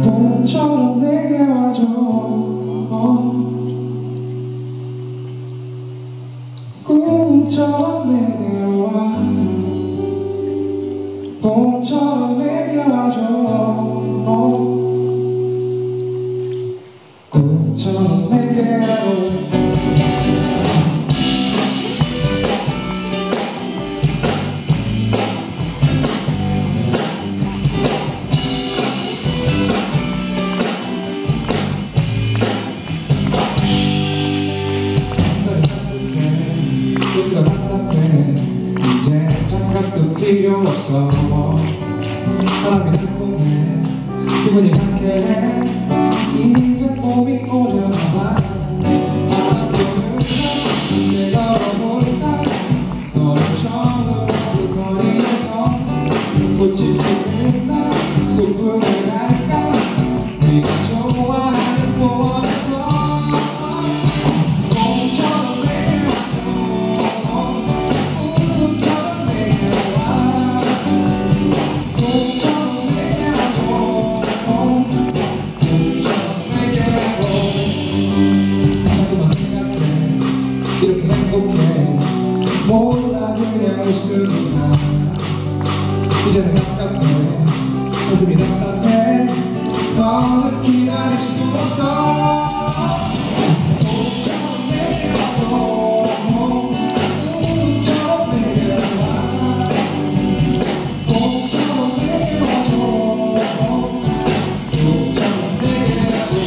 봄처럼 내게 와줘. 꿈처럼 내게 와. 봄처럼 내게 와줘. 꿈처럼 내게 와줘. 꽃은 답답해. 이제 장갑도 필요 없어. 바람이 달콤해. 기분이 상쾌해. 이제 봄이 오려나. 바람 부는 날 내가 걸어본다. 너를 처음으로 거리에서 꽃이 피는 날 소풍을 갈까. 네가 좋아하는 공원에서 이렇게 행복해. 몰라 그냥 웃음이야. 이제는 답답해. 가슴이 답답해. 더는 기다릴 수 없어. 꿈처럼 내게 와줘. 꿈처럼 내게 와. 꿈처럼 내게 와줘. 꿈처럼 내게 와줘.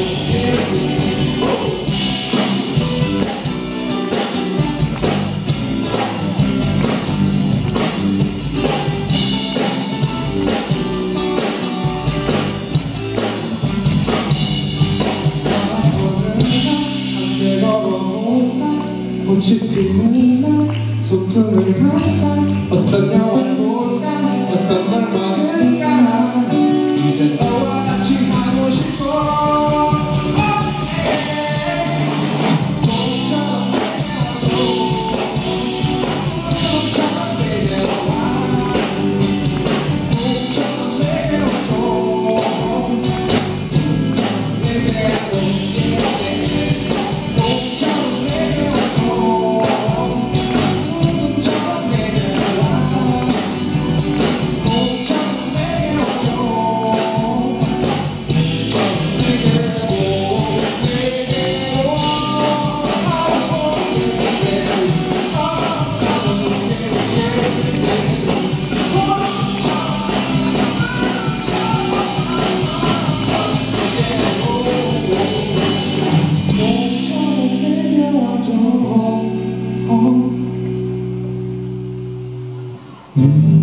꽃이 피는 날 소풍을 갈까. 어떤 영화를 볼까. 어떤 걸 먹을까. 이제 너와 같이 하고 싶어. 꿈처럼 내게 와. 꿈처럼 내게 와줘. 꿈처럼 내게 와줘. Oh